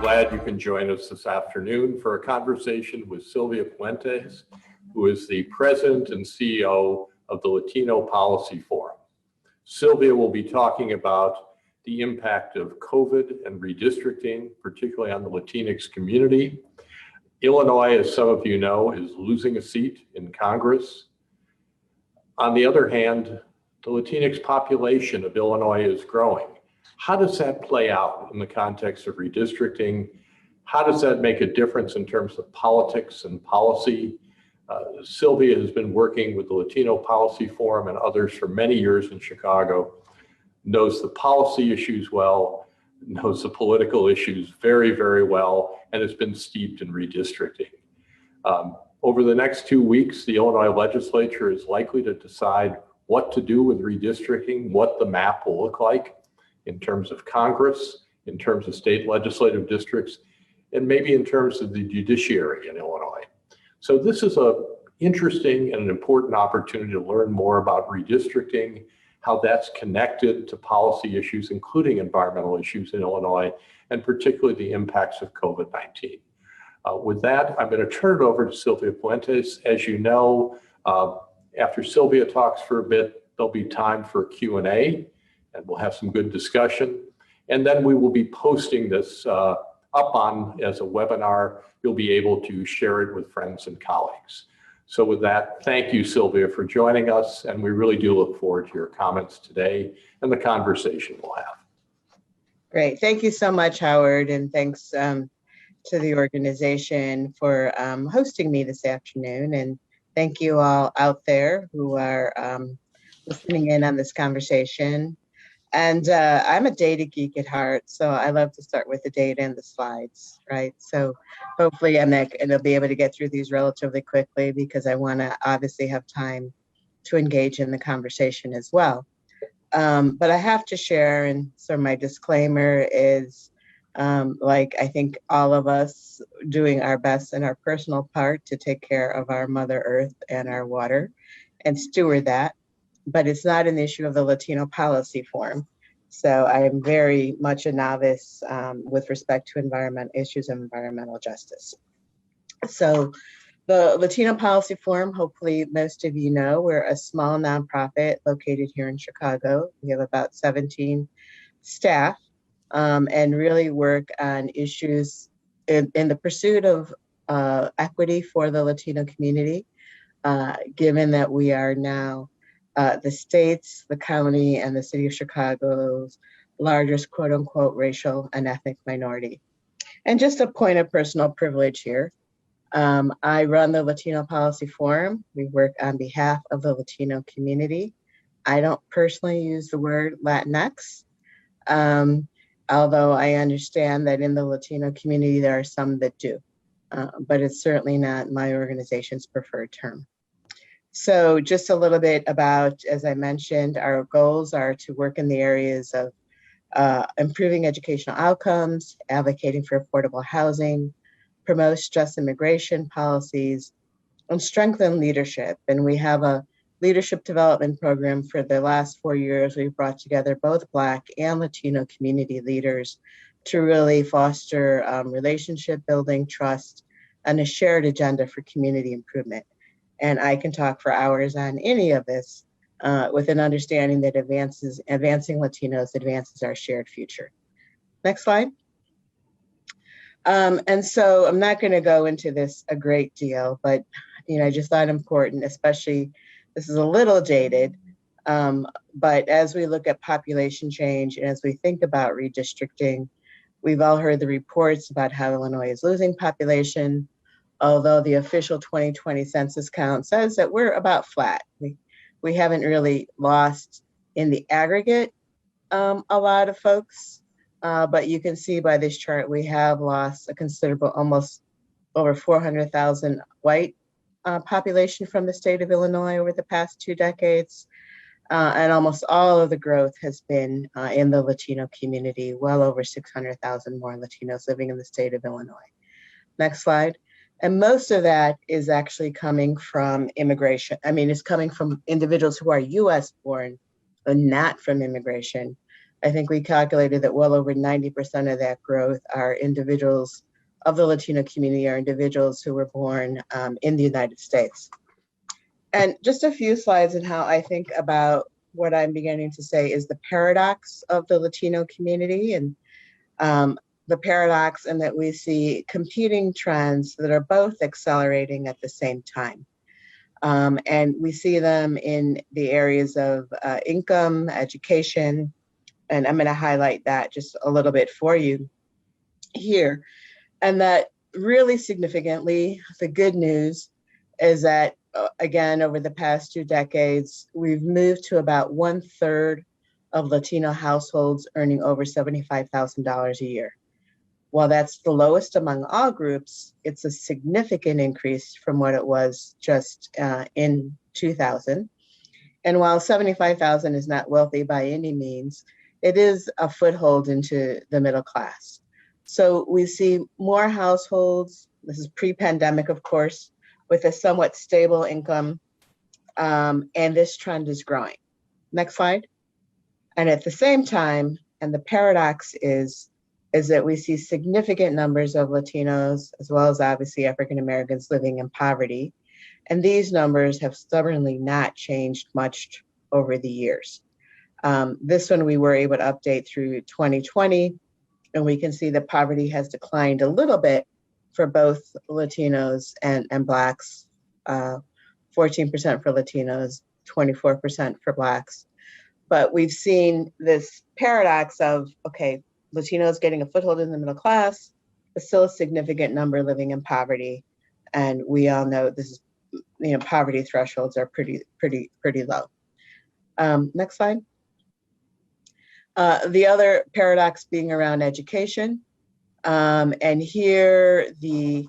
glad you can join us this afternoon for a conversation with Sylvia Puente, who is the President and CEO of the Latino Policy Forum. Sylvia will be talking about the impact of COVID and redistricting, particularly on the Latinx community. Illinois, as some of you know, is losing a seat in Congress. On the other hand, the Latinx population of Illinois is growing. How does that play out in the context of redistricting? How does that make a difference in terms of politics and policy? Sylvia has been working with the Latino Policy Forum and others for many years in Chicago, knows the policy issues well, knows the political issues very, very well, and has been steeped in redistricting. Over the next 2 weeks, the Illinois legislature is likely to decide what to do with redistricting, what the map will look like in terms of Congress, in terms of state legislative districts, and maybe in terms of the judiciary in Illinois. So this is an interesting and an important opportunity to learn more about redistricting, how that's connected to policy issues, including environmental issues in Illinois, and particularly the impacts of COVID-19. With that, I'm going to turn it over to Sylvia Puentes. As you know, after Sylvia talks for a bit, there'll be time for Q&A, and we'll have some good discussion. And then we will be posting this up on as a webinar. You'll be able to share it with friends and colleagues. So with that, thank you, Sylvia, for joining us. And we really do look forward to your comments today and the conversation we'll have. Great. Thank you so much, Howard. And thanks to the organization for hosting me this afternoon. And thank you all out there who are listening in on this conversation. And I'm a data geek at heart, so I love to start with the data and the slides, right? So hopefully I'll be able to get through these relatively quickly because I want to obviously have time to engage in the conversation as well. But I have to share, and so my disclaimer is, like I think all of us doing our best in our personal part to take care of our Mother Earth and our water and steward that. But it's not an issue of the Latino Policy Forum. So I am very much a novice with respect to issues of environmental justice. So the Latino Policy Forum, hopefully most of you know, we're a small nonprofit located here in Chicago. We have about 17 staff and really work on issues in the pursuit of equity for the Latino community, given that we are now the state's, the county, and the city of Chicago's largest quote unquote racial and ethnic minority. And just a point of personal privilege here. I run the Latino Policy Forum. We work on behalf of the Latino community. I don't personally use the word Latinx, although I understand that in the Latino community there are some that do, but it's certainly not my organization's preferred term. So just a little bit about, as I mentioned, our goals are to work in the areas of improving educational outcomes, advocating for affordable housing, promote just immigration policies, and strengthen leadership. And we have a leadership development program for the last 4 years. We've brought together both Black and Latino community leaders to really foster relationship building, trust, and a shared agenda for community improvement. And I can talk for hours on any of this with an understanding that advancing Latinos advances our shared future. Next slide. And so I'm not going to go into this a great deal, but I just thought important, especially this is a little dated, but as we look at population change and as we think about redistricting, we've all heard the reports about how Illinois is losing population. Although the official 2020 census count says that we're about flat. We haven't really lost in the aggregate a lot of folks, but you can see by this chart, we have lost a considerable, almost over 400,000 white population from the state of Illinois over the past 2 decades. And almost all of the growth has been in the Latino community, well over 600,000 more Latinos living in the state of Illinois. Next slide. And most of that is actually coming from immigration. I mean, it's coming from individuals who are US born, but not from immigration. I think we calculated that well over 90% of that growth are individuals of the Latino community, are individuals who were born in the United States. And just a few slides on how I think about what I'm beginning to say is the paradox of the Latino community, and the paradox in that we see competing trends that are both accelerating at the same time. And we see them in the areas of income, education, and I'm going to highlight that just a little bit for you here. And that really significantly, the good news is that, again, over the past 2 decades, we've moved to about 1/3 of Latino households earning over $75,000 a year. While that's the lowest among all groups, it's a significant increase from what it was just in 2000. And while 75,000 is not wealthy by any means, it is a foothold into the middle class. So we see more households, this is pre-pandemic, of course, with a somewhat stable income, and this trend is growing. Next slide. And at the same time, and the paradox is that we see significant numbers of Latinos, as well as obviously African Americans, living in poverty. And these numbers have stubbornly not changed much over the years. This one we were able to update through 2020, and we can see that poverty has declined a little bit for both Latinos and Blacks, 14% for Latinos, 24% for Blacks. But we've seen this paradox of, okay, Latinos getting a foothold in the middle class, but still a significant number living in poverty. And we all know this is, poverty thresholds are pretty low. Next slide. The other paradox being around education. And here the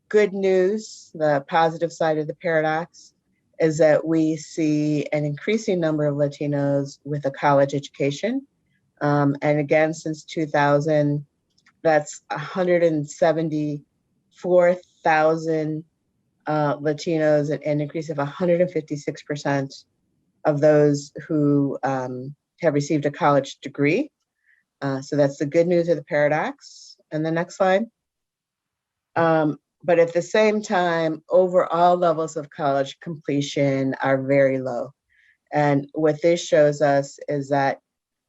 good news, the positive side of the paradox, is that we see an increasing number of Latinos with a college education. And again, since 2000, that's 174,000 Latinos, an increase of 156% of those who have received a college degree. So that's the good news of the paradox. And the next slide. But at the same time, overall levels of college completion are very low. And what this shows us is that,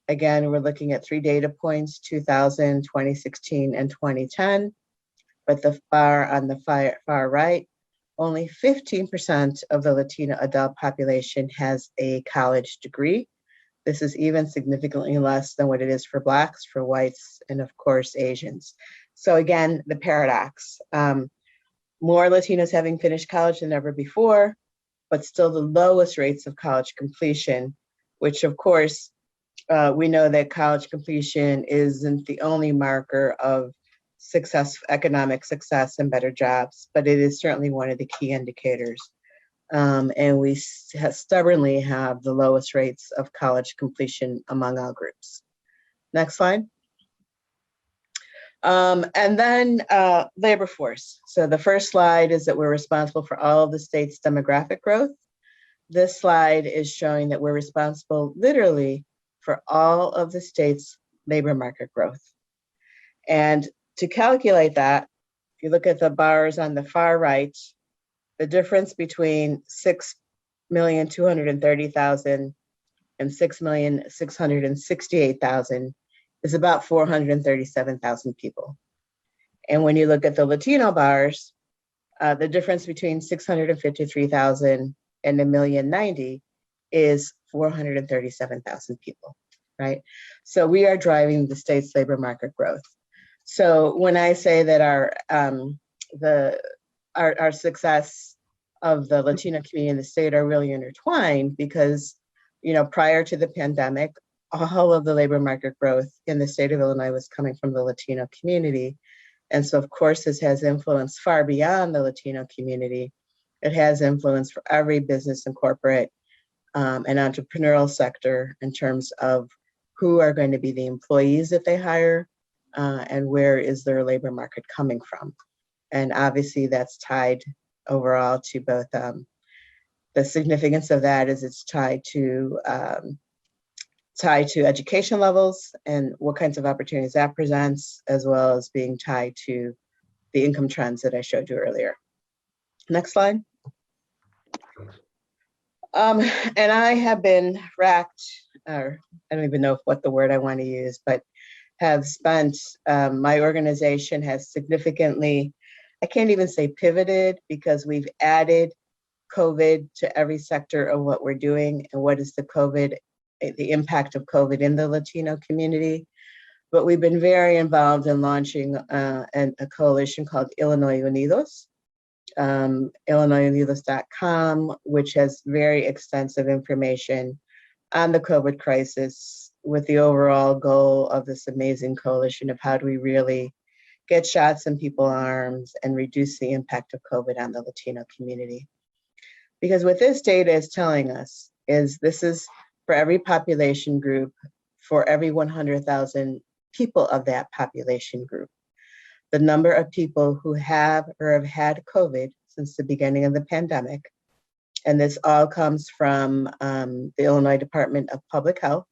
again, we're looking at 3 data points, 2000, 2016, and 2010. But the on the far right, only 15% of the Latino adult population has a college degree. This is even significantly less than what it is for Blacks, for whites, and of course, Asians. So again, the paradox. More Latinos having finished college than ever before, but still the lowest rates of college completion, which of course, we know that college completion isn't the only marker of success, economic success and better jobs, but it is certainly one of the key indicators. And we stubbornly have the lowest rates of college completion among all groups. Next slide. And then labor force. So the first slide is that we're responsible for all of the state's demographic growth. This slide is showing that we're responsible literally for all of the state's labor market growth. And to calculate that, if you look at the bars on the far right, the difference between 6,230,000 and 6,668,000 is about 437,000 people. And when you look at the Latino bars, the difference between 653,000 and 1,090,000 is 437,000 people, right? So we are driving the state's labor market growth. So when I say that our success of the Latino community in the state are really intertwined, because prior to the pandemic, all of the labor market growth in the state of Illinois was coming from the Latino community. And so, of course, this has influence far beyond the Latino community. It has influence for every business and corporate and entrepreneurial sector in terms of who are going to be the employees that they hire and where is their labor market coming from. And obviously that's tied overall to both the significance of that is it's tied to tied to education levels and what kinds of opportunities that presents, as well as being tied to the income trends that I showed you earlier. Next slide. And I have been racked, or I don't even know what the word I want to use, but have spent, my organization has significantly, I can't even say pivoted, because we've added COVID to every sector of what we're doing and what is the impact of COVID in the Latino community. But we've been very involved in launching a coalition called Illinois Unidos, illinoisunidos.com, which has very extensive information on the COVID crisis, with the overall goal of this amazing coalition of how do we really get shots in people's arms and reduce the impact of COVID on the Latino community. Because what this data is telling us is this is for every population group, for every 100,000 people of that population group. The number of people who have or have had COVID since the beginning of the pandemic, and this all comes from the Illinois Department of Public Health.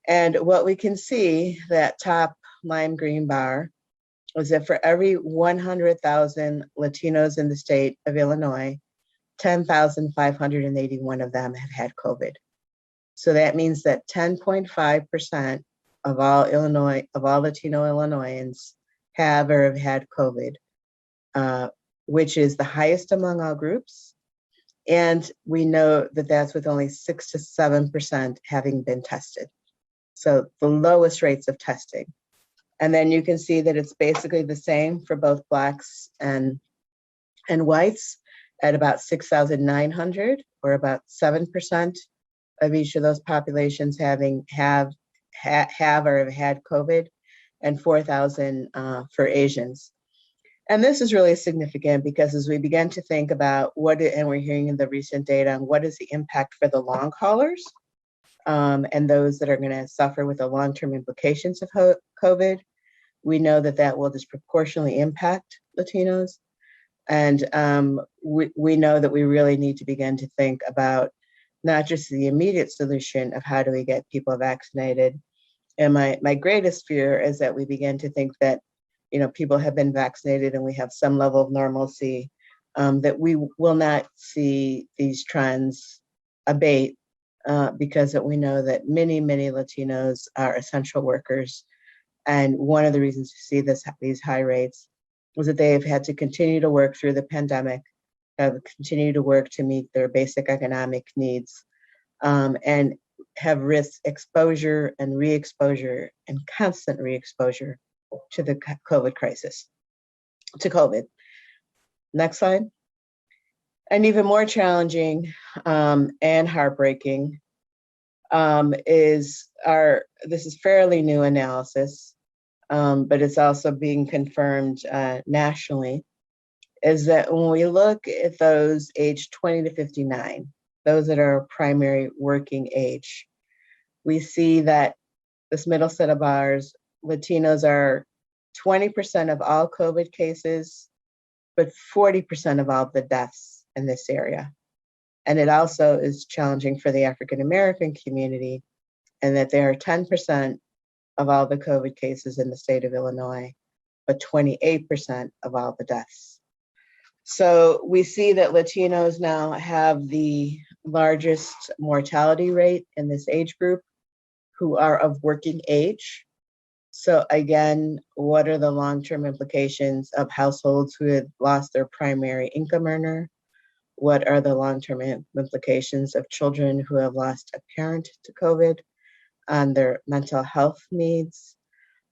And what we can see, that top lime green bar, is that for every 100,000 Latinos in the state of Illinois, 10,581 of them have had COVID. So that means that 10.5% of all Latino Illinoisans have or have had COVID, which is the highest among all groups. And we know that that's with only 6 to 7% having been tested. So the lowest rates of testing. And then you can see that it's basically the same for both Blacks and whites at about 6,900, or about 7% of each of those populations have or have had COVID, and 4,000 for Asians. And this is really significant because as we begin to think about and we're hearing in the recent data on what is the impact for the long haulers and those that are going to suffer with the long-term implications of COVID, we know that that will disproportionately impact Latinos. And we know that we really need to begin to think about not just the immediate solution of how do we get people vaccinated. And my greatest fear is that we begin to think that, people have been vaccinated and we have some level of normalcy, that we will not see these trends abate because we know that many, many Latinos are essential workers. And one of the reasons we see these high rates was that they have had to continue to work through the pandemic, have continued to work to meet their basic economic needs, and have risked exposure and re-exposure and constant re-exposure to the COVID crisis, to COVID. Next slide. And even more challenging and heartbreaking this is fairly new analysis, but it's also being confirmed nationally, is that when we look at those aged 20 to 59, those that are primary working age, we see that this middle set of bars, Latinos are 20% of all COVID cases, but 40% of all the deaths in this area. And it also is challenging for the African American community, and that they are 10% of all the COVID cases in the state of Illinois, but 28% of all the deaths. So we see that Latinos now have the largest mortality rate in this age group, who are of working age. So again, what are the long-term implications of households who have lost their primary income earner? What are the long-term implications of children who have lost a parent to COVID on their mental health needs,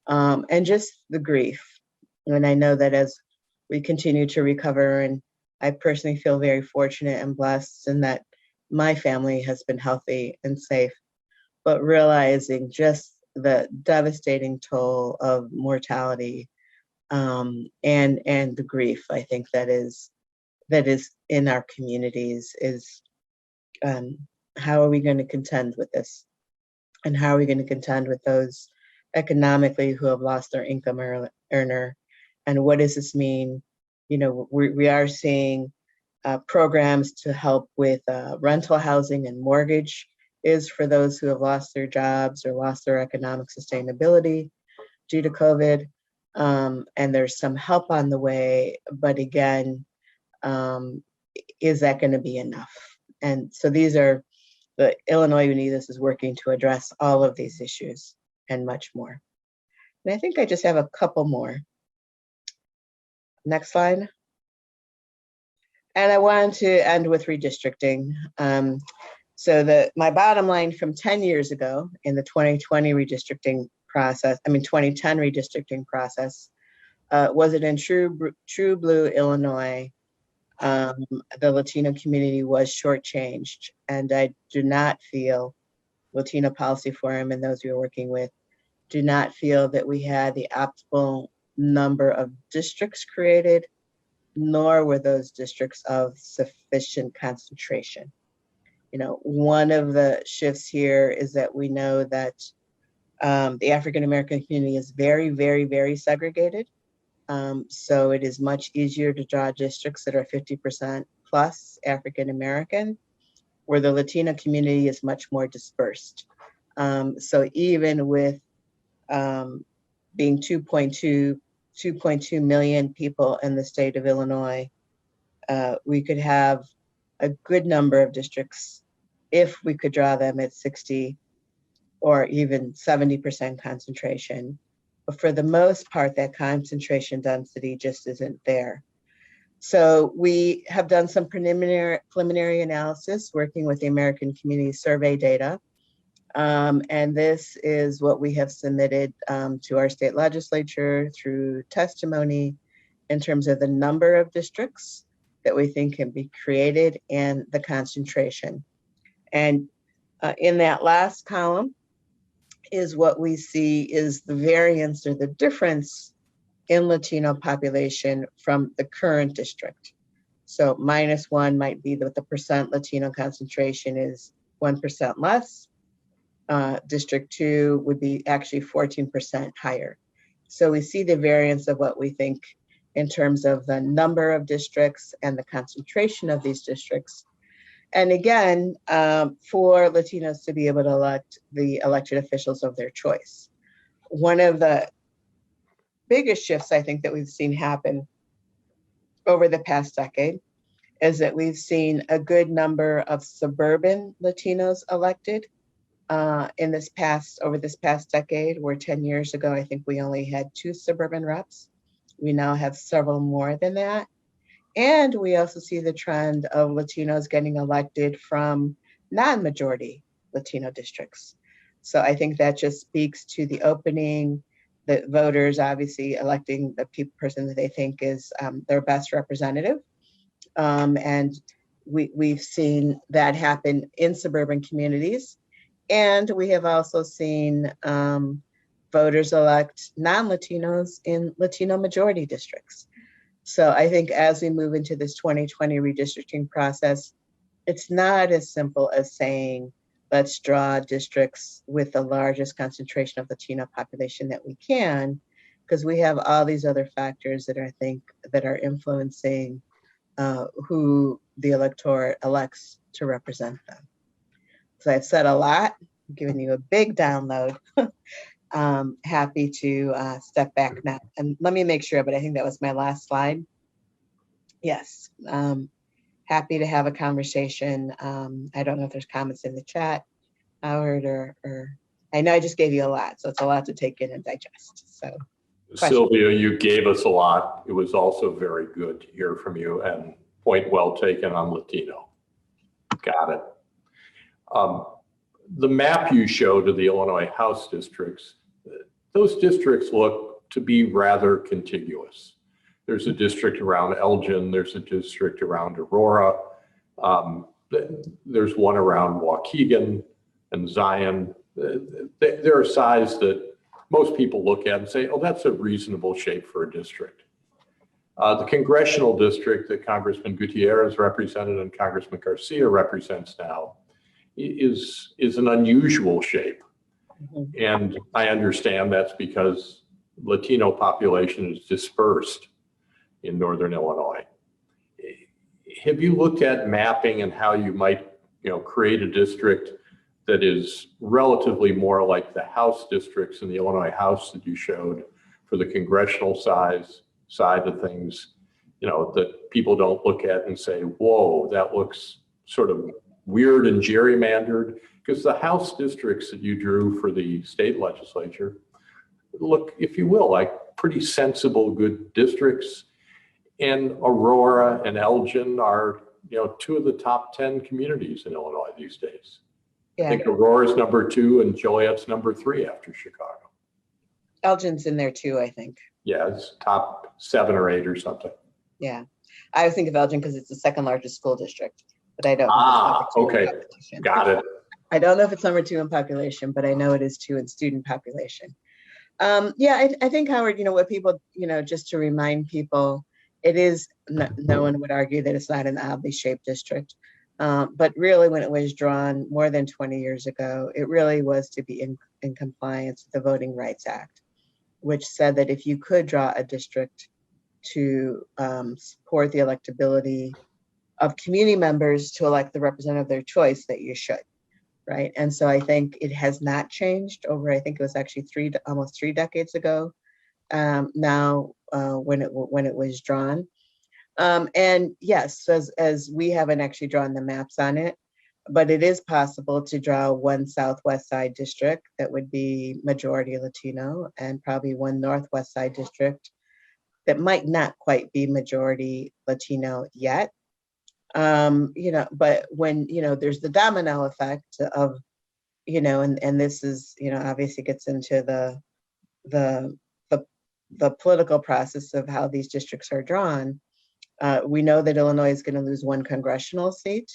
and just the grief? And I know that as we continue to recover, and I personally feel very fortunate and blessed in that my family has been healthy and safe, but realizing just the devastating toll of mortality and the grief, I think that is in our communities is how are we going to contend with this? And how are we going to contend with those economically who have lost their income earner? And what does this mean? We are seeing programs to help with rental housing and mortgage is for those who have lost their jobs or lost their economic sustainability due to COVID. And there's some help on the way, but again, is that going to be enough? And so these are the Illinois Unidas is working to address all of these issues and much more. And I think I just have a couple more. Next slide. And I wanted to end with redistricting. So my bottom line from 10 years ago in the 2020 redistricting process, 2010 redistricting process, was it in true blue Illinois, the Latino community was shortchanged. And I do not feel, Latino Policy Forum and those we are working with, do not feel that we had the optimal number of districts created, nor were those districts of sufficient concentration. One of the shifts here is that we know that the African American community is very, very, very segregated. So it is much easier to draw districts that are 50% plus African American, where the Latino community is much more dispersed. So even with being 2.2 million people in the state of Illinois, we could have a good number of districts if we could draw them at 60 or even 70% concentration. But for the most part, that concentration density just isn't there. So we have done some preliminary analysis working with the American Community Survey data. And this is what we have submitted to our state legislature through testimony in terms of the number of districts that we think can be created and the concentration. And in that last column is what we see is the variance or the difference in Latino population from the current district. So -1 might be that the percent Latino concentration is 1% less. District 2 would be actually 14% higher. So we see the variance of what we think in terms of the number of districts and the concentration of these districts. And again, for Latinos to be able to elect the elected officials of their choice. One of the biggest shifts I think that we've seen happen over the past decade is that we've seen a good number of suburban Latinos elected over this past decade, where 10 years ago, I think we only had 2 suburban reps. We now have several more than that. And we also see the trend of Latinos getting elected from non-majority Latino districts. So I think that just speaks to the opening, the voters obviously electing the person that they think is their best representative. And we've seen that happen in suburban communities. And we have also seen voters elect non-Latinos in Latino majority districts. So I think as we move into this 2020 redistricting process, it's not as simple as saying, let's draw districts with the largest concentration of Latino population that we can, because we have all these other factors that I think that are influencing who the electorate elects to represent them. So I've said a lot, I'm giving you a big download. Happy to step back now. And let me make sure, but I think that was my last slide. Yes, happy to have a conversation. I don't know if there's comments in the chat, Howard, or I know I just gave you a lot, so it's a lot to take in and digest. So, Sylvia, you gave us a lot. It was also very good to hear from you, and point well taken on Latino. Got it. The map you showed of the Illinois House districts, those districts look to be rather contiguous. There's a district around Elgin, there's a district around Aurora, there's one around Waukegan and Zion. They're a size that most people look at and say, oh, that's a reasonable shape for a district. The congressional district that Congressman Gutierrez represented and Congressman Garcia represents now is an unusual shape. Mm-hmm. And I understand that's because Latino population is dispersed in Northern Illinois. Have you looked at mapping and how you might, create a district that is relatively more like the House districts in the Illinois House that you showed for the congressional side of things, that people don't look at and say, whoa, that looks sort of weird and gerrymandered, because the House districts that you drew for the state legislature look, if you will, like pretty sensible, good districts. And Aurora and Elgin are, two of the top 10 communities in Illinois these days. Yeah. I think Aurora's number 2 and Joliet's number 3 after Chicago. Elgin's in there too, I think. Yeah, it's top 7 or 8 or something. Yeah. I always think of Elgin because it's the second largest school district, but I don't Ah, know if it's okay. Got it. I don't know if it's number 2 in population, but I know it is 2 in student population. Yeah, I think, Howard, what people, just to remind people, it is, no one would argue that it's not an oddly shaped district. But really, when it was drawn more than 20 years ago, it really was to be in compliance with the Voting Rights Act, which said that if you could draw a district to support the electability of community members to elect the representative of their choice, that you should. Right. And so I think it has not changed over, I think it was actually almost 3 decades ago now when it was drawn. And yes, as we haven't actually drawn the maps on it, but it is possible to draw one southwest side district that would be majority Latino, and probably one northwest side district that might not quite be majority Latino yet. But when, there's the domino effect of, and this is, obviously gets into the political process of how these districts are drawn. We know that Illinois is going to lose 1 congressional seat.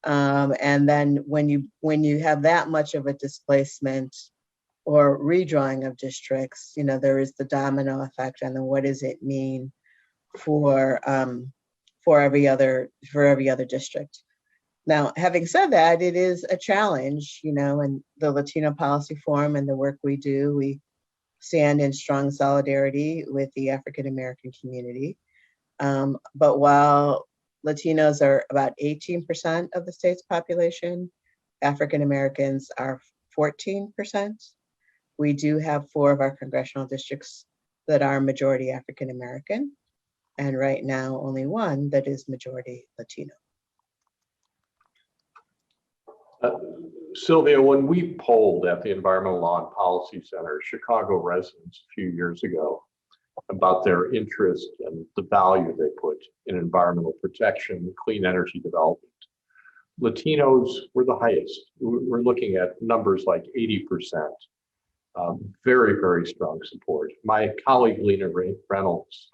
And then when you have that much of a displacement or redrawing of districts, there is the domino effect. And then what does it mean for every other district? Now, having said that, it is a challenge, and the Latino Policy Forum and the work we do, we stand in strong solidarity with the African American community. But while Latinos are about 18% of the state's population, African Americans are 14%. We do have 4 of our congressional districts that are majority African American, and right now only 1 that is majority Latino. Sylvia, when we polled at the Environmental Law and Policy Center Chicago residents a few years ago about their interest and the value they put in environmental protection, clean energy development, Latinos were the highest. We're looking at numbers like 80%. Very, very strong support. My colleague Lena Reynolds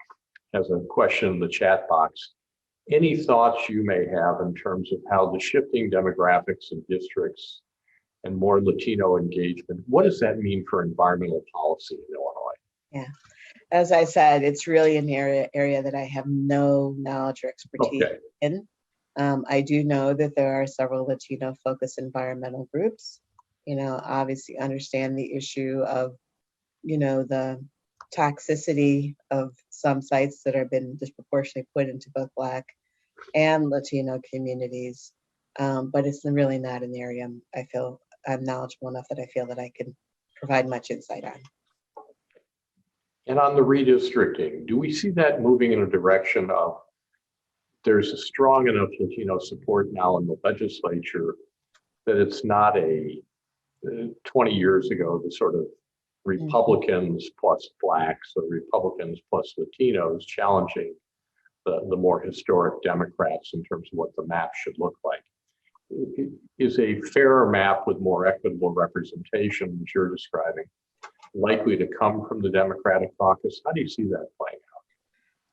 has a question in the chat box. Any thoughts you may have in terms of how the shifting demographics of districts and more Latino engagement, what does that mean for environmental policy in Illinois? Yeah, as I said, it's really an area that I have no knowledge or expertise in. I do know that there are several Latino focused environmental groups, obviously understand the issue of, the toxicity of some sites that have been disproportionately put into both Black and Latino communities. But it's really not an area I feel I'm knowledgeable enough that I feel that I can provide much insight on. And on the redistricting, do we see that moving in a direction of there's a strong enough Latino support now in the legislature that it's not a 20 years ago, the sort of Republicans plus Blacks or Republicans plus Latinos challenging the more historic Democrats in terms of what the map should look like? Is a fairer map with more equitable representation, as you're describing, likely to come from the Democratic caucus? How do you see that playing out?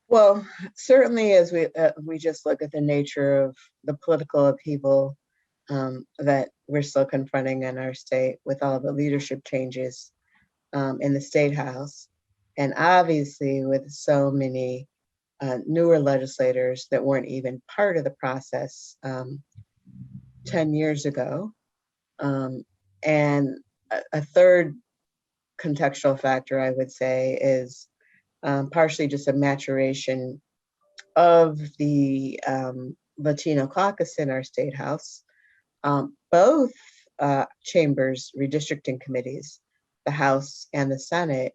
Well, certainly as we just look at the nature of the political upheaval that we're still confronting in our state with all the leadership changes in the state house, and obviously with so many newer legislators that weren't even part of the process 10 years ago. And a third contextual factor, I would say, is partially just a maturation of the Latino caucus in our state house, both chambers, redistricting committees, the House and the Senate,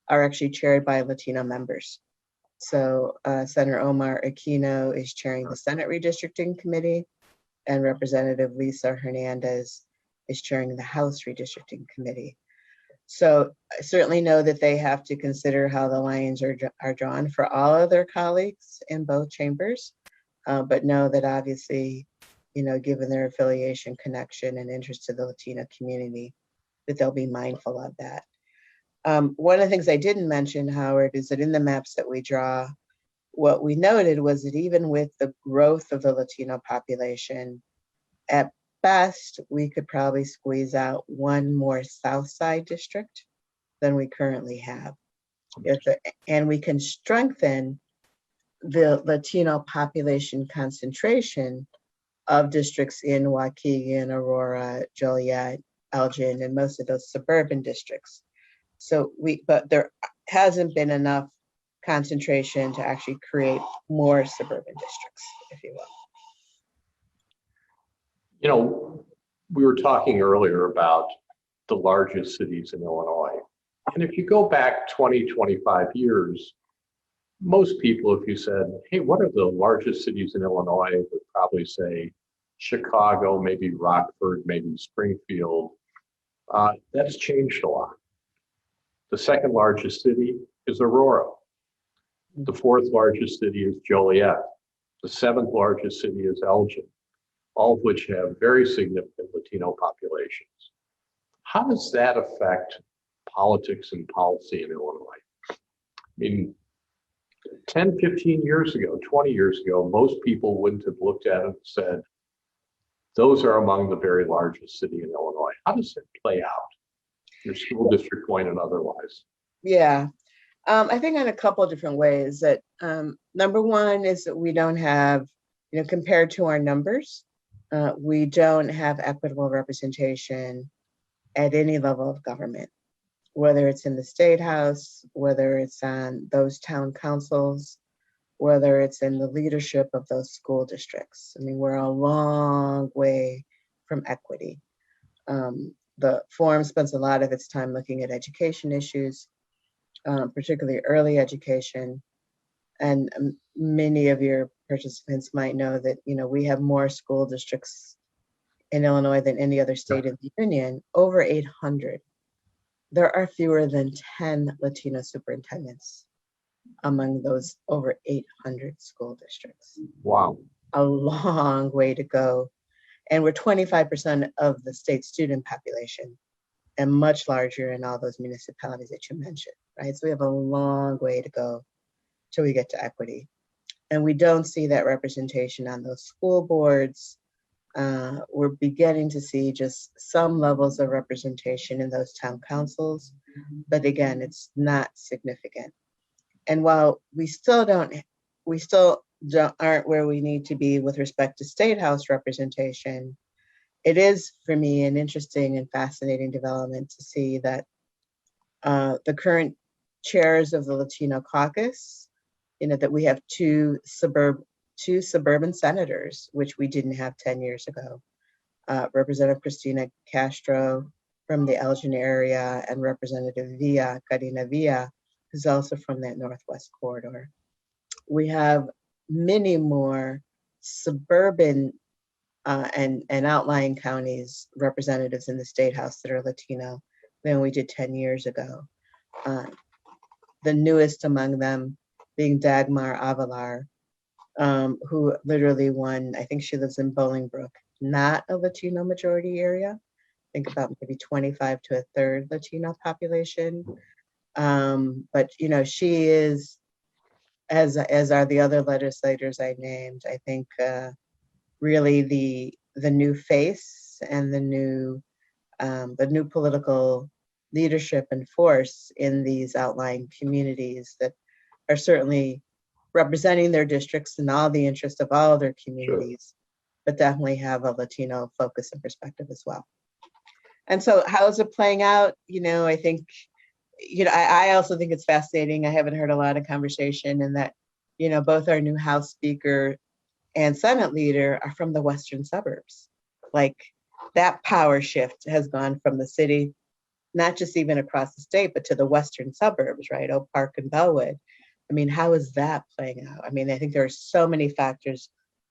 are actually chaired by Latino members. So Senator Omar Aquino is chairing the Senate Redistricting Committee, and Representative Lisa Hernandez is chairing the House Redistricting Committee. So I certainly know that they have to consider how the lines are drawn for all of their colleagues in both chambers, but know that obviously, given their affiliation, connection, and interest to the Latino community, that they'll be mindful of that. One of the things I didn't mention, Howard, is that in the maps that we draw, what we noted was that even with the growth of the Latino population, at best, we could probably squeeze out one more South Side district than we currently have. And we can strengthen the Latino population concentration of districts in Waukegan, Aurora, Joliet, Elgin, and most of those suburban districts. But there hasn't been enough concentration to actually create more suburban districts, if you will. We were talking earlier about the largest cities in Illinois. And if you go back 20, 25 years, most people, if you said, hey, what are the largest cities in Illinois, would probably say Chicago, maybe Rockford, maybe Springfield. That's changed a lot. The second largest city is Aurora. The fourth largest city is Joliet. The seventh largest city is Elgin, all of which have very significant Latino populations. How does that affect politics and policy in Illinois? I mean, 10, 15 years ago, 20 years ago, most people wouldn't have looked at it and said, those are among the very largest city in Illinois. How does it play out? Your school district point and otherwise? Yeah, I think in a couple of different ways. That number one is that we don't have, compared to our numbers, we don't have equitable representation at any level of government, whether it's in the state house, whether it's on those town councils, whether it's in the leadership of those school districts. I mean, we're a long way from equity. The forum spends a lot of its time looking at education issues, particularly early education. And many of your participants might know that, we have more school districts in Illinois than any other state in the union, over 800. There are fewer than 10 Latino superintendents among those over 800 school districts. Wow. A long way to go. And we're 25% of the state student population, and much larger in all those municipalities that you mentioned, right? So we have a long way to go till we get to equity. And we don't see that representation on those school boards. We're beginning to see just some levels of representation in those town councils, but again, it's not significant. And while we still aren't where we need to be with respect to state house representation, it is for me an interesting and fascinating development to see that the current chairs of the Latino caucus, that we have two suburban senators, which we didn't have 10 years ago. Representative Cristina Castro from the Elgin area, and Representative Karina Villa, who's also from that Northwest corridor. We have many more suburban and outlying counties representatives in the state house that are Latino than we did 10 years ago. The newest among them being Dagmar Avalar, who literally won, I think she lives in Bolingbrook, not a Latino majority area. Think about maybe 25 to a third Latino population. But she is, as are the other legislators I named, I think really the new face and the new political leadership and force in these outlying communities that are certainly representing their districts and all the interests of all of their communities, but definitely have a Latino focus and perspective as well. And so how is it playing out? I think, I also think it's fascinating. I haven't heard a lot of conversation in that, both our new House Speaker and Senate leader are from the Western suburbs. Like, that power shift has gone from the city, not just even across the state, but to the western suburbs, right? Oak Park and Bellwood. I mean, how is that playing out? I mean, I think there are so many factors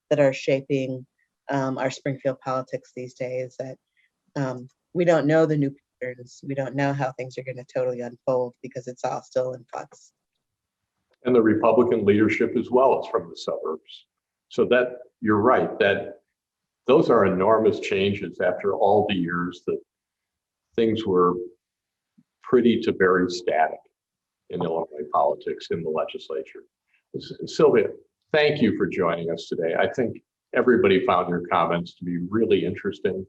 that are shaping our Springfield politics these days that we don't know the new patterns. We don't know how things are going to totally unfold because it's all still in flux. And the Republican leadership as well is from the suburbs. So that you're right, that those are enormous changes after all the years that things were pretty to very static in Illinois politics in the legislature. Sylvia, thank you for joining us today. I think everybody found your comments to be really interesting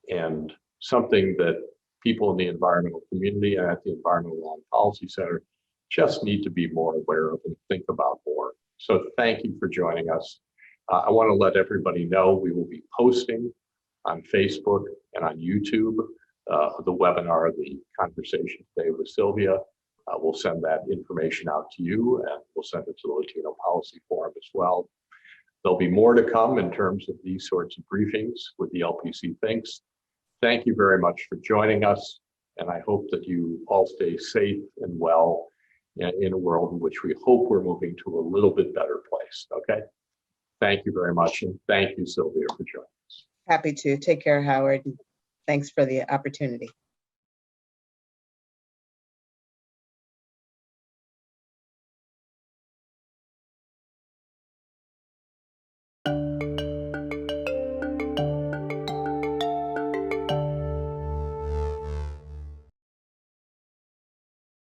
and something that people in the environmental community and at the Environmental Law and Policy Center just need to be more aware of and think about more. So thank you for joining us. I want to let everybody know we will be posting on Facebook and on YouTube the webinar, the conversation today with Sylvia. We'll send that information out to you, and we'll send it to the Latino Policy Forum as well. There'll be more to come in terms of these sorts of briefings with the LPC Thinks. Thank you very much for joining us, and I hope that you all stay safe and well in a world in which we hope we're moving to a little bit better place, okay? Thank you very much, and thank you, Sylvia, for joining us. Happy to. Take care, Howard. Thanks for the opportunity.